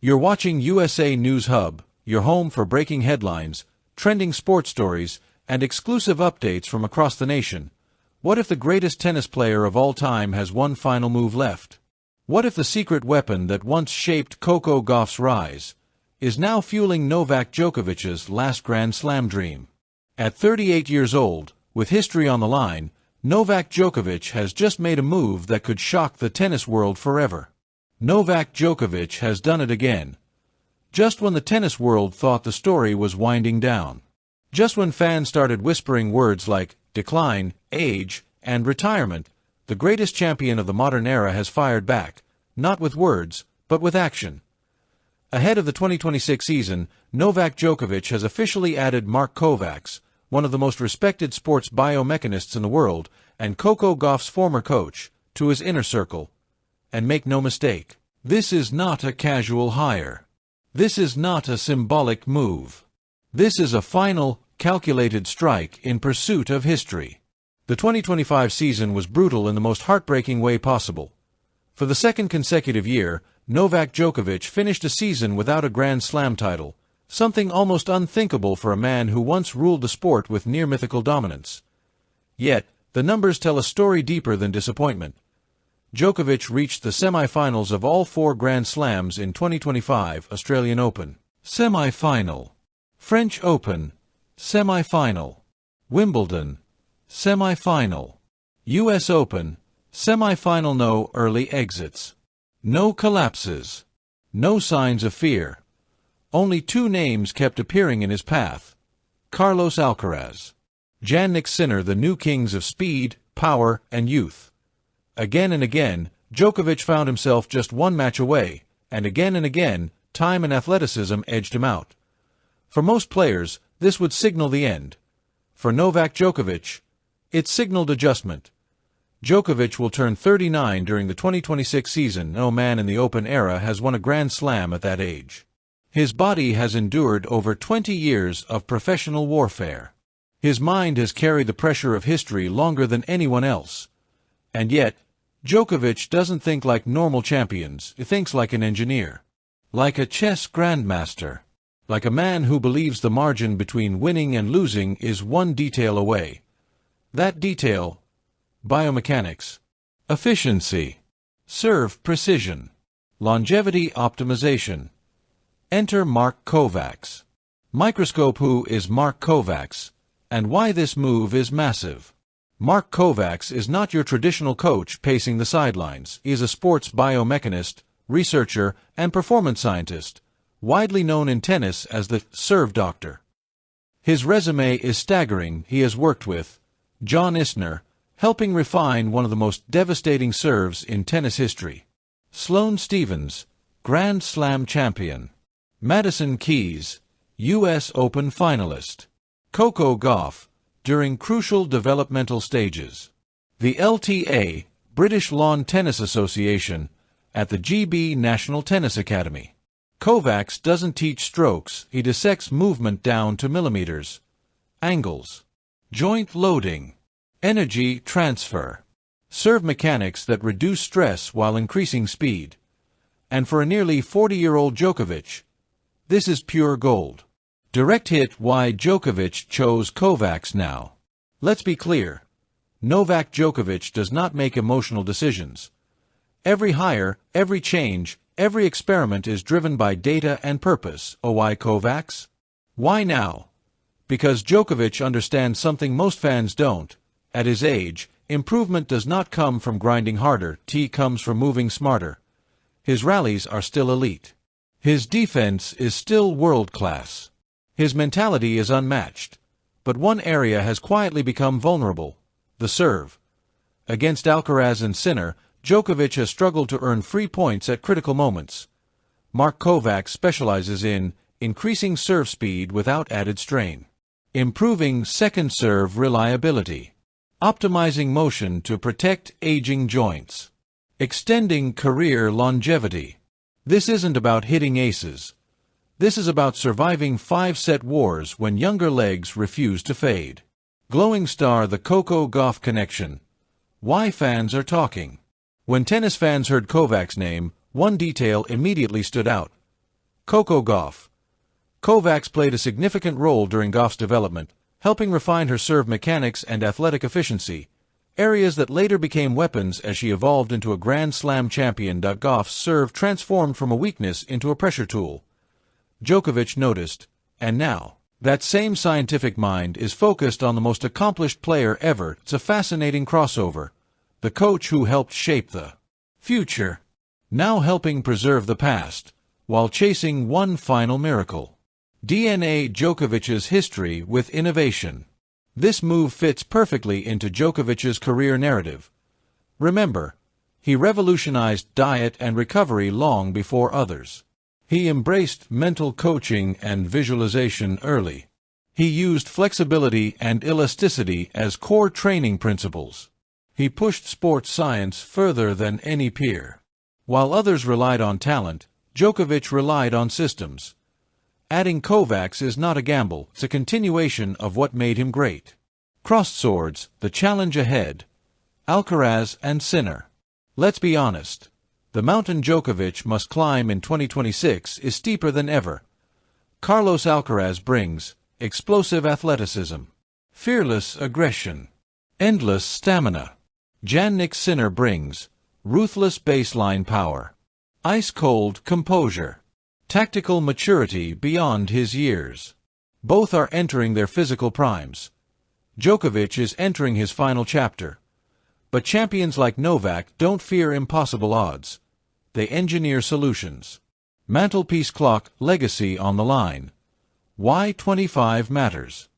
You're watching USA News Hub, your home for breaking headlines, trending sports stories, and exclusive updates from across the nation. What if the greatest tennis player of all time has one final move left? What if the secret weapon that once shaped Coco Gauff's rise is now fueling Novak Djokovic's last Grand Slam dream? At 38 years old, with history on the line, Novak Djokovic has just made a move that could shock the tennis world forever. Novak Djokovic has done it again. Just when the tennis world thought the story was winding down. Just when fans started whispering words like decline, age, and retirement, the greatest champion of the modern era has fired back, not with words, but with action. Ahead of the 2026 season, Novak Djokovic has officially added Mark Kovacs, one of the most respected sports biomechanists in the world, and Coco Gauff's former coach, to his inner circle. And make no mistake, this is not a casual hire. This is not a symbolic move. This is a final, calculated strike in pursuit of history. The 2025 season was brutal in the most heartbreaking way possible. For the second consecutive year, Novak Djokovic finished a season without a Grand Slam title, something almost unthinkable for a man who once ruled the sport with near-mythical dominance. Yet, the numbers tell a story deeper than disappointment. Djokovic reached the semi-finals of all 4 Grand Slams in 2025 Australian Open, semi-final. French Open, semi-final. Wimbledon, semi-final. US Open, semi-final. No early exits. No collapses. No signs of fear. Only 2 names kept appearing in his path. Carlos Alcaraz. Jannik Sinner, the new kings of speed, power, and youth. Again and again, Djokovic found himself just one match away, and again, time and athleticism edged him out. For most players, this would signal the end. For Novak Djokovic, it signaled adjustment. Djokovic will turn 39 during the 2026 season. No man in the Open era has won a Grand Slam at that age. His body has endured over 20 years of professional warfare. His mind has carried the pressure of history longer than anyone else. And yet, Djokovic doesn't think like normal champions. He thinks like an engineer. Like a chess grandmaster. Like a man who believes the margin between winning and losing is one detail away. That detail: biomechanics, efficiency, serve precision, longevity optimization. Enter Mark Kovacs. Microscope. Who is Mark Kovacs, and why this move is massive? Mark Kovacs is not your traditional coach pacing the sidelines. He is a sports biomechanist, researcher, and performance scientist, widely known in tennis as the serve doctor. His resume is staggering. He has worked with John Isner, helping refine one of the most devastating serves in tennis history. Sloane Stephens, Grand Slam champion. Madison Keys, US Open finalist. Coco Gauff, during crucial developmental stages. The LTA, British Lawn Tennis Association, at the GB National Tennis Academy. Kovacs doesn't teach strokes, he dissects movement down to millimeters. Angles. Joint loading. Energy transfer. Serve mechanics that reduce stress while increasing speed. And for a nearly 40-year-old Djokovic, this is pure gold. Direct hit. Why Djokovic chose Kovacs now. Let's be clear. Novak Djokovic does not make emotional decisions. Every hire, every change, every experiment is driven by data and purpose. Oh, why Kovacs? Why now? Because Djokovic understands something most fans don't. At his age, improvement does not come from grinding harder. It comes from moving smarter. His rallies are still elite. His defense is still world-class. His mentality is unmatched. But one area has quietly become vulnerable: the serve. Against Alcaraz and Sinner, Djokovic has struggled to earn free points at critical moments. Mark Kovacs specializes in increasing serve speed without added strain, improving second serve reliability, optimizing motion to protect aging joints, extending career longevity. This isn't about hitting aces. This is about surviving 5-set wars when younger legs refuse to fade. Glowing star. The Coco Gauff connection. Why fans are talking. When tennis fans heard Kovacs' name, one detail immediately stood out: Coco Gauff. Kovacs played a significant role during Gauff's development, helping refine her serve mechanics and athletic efficiency, areas that later became weapons as she evolved into a Grand Slam champion. Gauff's serve transformed from a weakness into a pressure tool. Djokovic noticed, and now, that same scientific mind is focused on the most accomplished player ever. It's a fascinating crossover. The coach who helped shape the future, now helping preserve the past, while chasing one final miracle. DNA Djokovic's history with innovation. This move fits perfectly into Djokovic's career narrative. Remember, he revolutionized diet and recovery long before others. He embraced mental coaching and visualization early. He used flexibility and elasticity as core training principles. He pushed sports science further than any peer. While others relied on talent, Djokovic relied on systems. Adding Kovacs is not a gamble, it's a continuation of what made him great. Crossed swords, the challenge ahead. Alcaraz and Sinner. Let's be honest. The mountain Djokovic must climb in 2026 is steeper than ever. Carlos Alcaraz brings explosive athleticism, fearless aggression, endless stamina. Jannik Sinner brings ruthless baseline power, ice-cold composure, tactical maturity beyond his years. Both are entering their physical primes. Djokovic is entering his final chapter. But champions like Novak don't fear impossible odds. They engineer solutions. Mantelpiece clock, legacy on the line. Why 25 matters.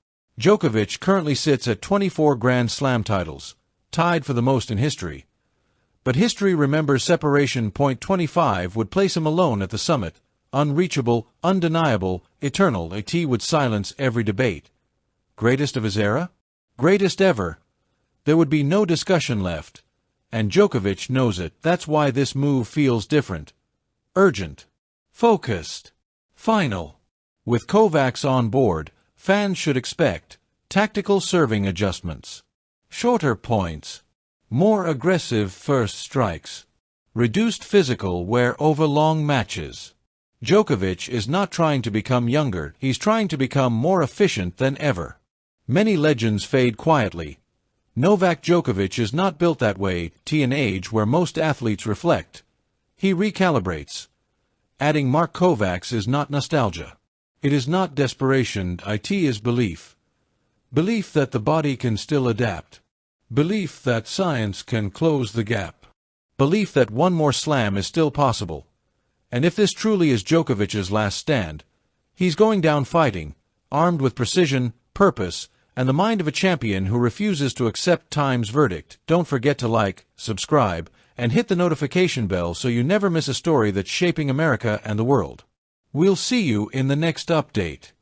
Djokovic currently sits at 24 Grand Slam titles, tied for the most in history. But history remembers separation. 25 would place him alone at the summit, unreachable, undeniable, eternal. It would silence every debate. Greatest of his era? Greatest ever. There would be no discussion left. And Djokovic knows it. That's why this move feels different. Urgent. Focused. Final. With Kovacs on board, fans should expect tactical serving adjustments, shorter points, more aggressive first strikes, reduced physical wear over long matches. Djokovic is not trying to become younger, he's trying to become more efficient than ever. Many legends fade quietly. Novak Djokovic is not built that way. An age where most athletes reflect. He recalibrates. Adding Mark Kovacs is not nostalgia. It is not desperation. It is belief. Belief that the body can still adapt. Belief that science can close the gap. Belief that one more slam is still possible. And if this truly is Djokovic's last stand, he's going down fighting, armed with precision, purpose, and the mind of a champion who refuses to accept time's verdict. Don't forget to like, subscribe, and hit the notification bell so you never miss a story that's shaping America and the world. We'll see you in the next update.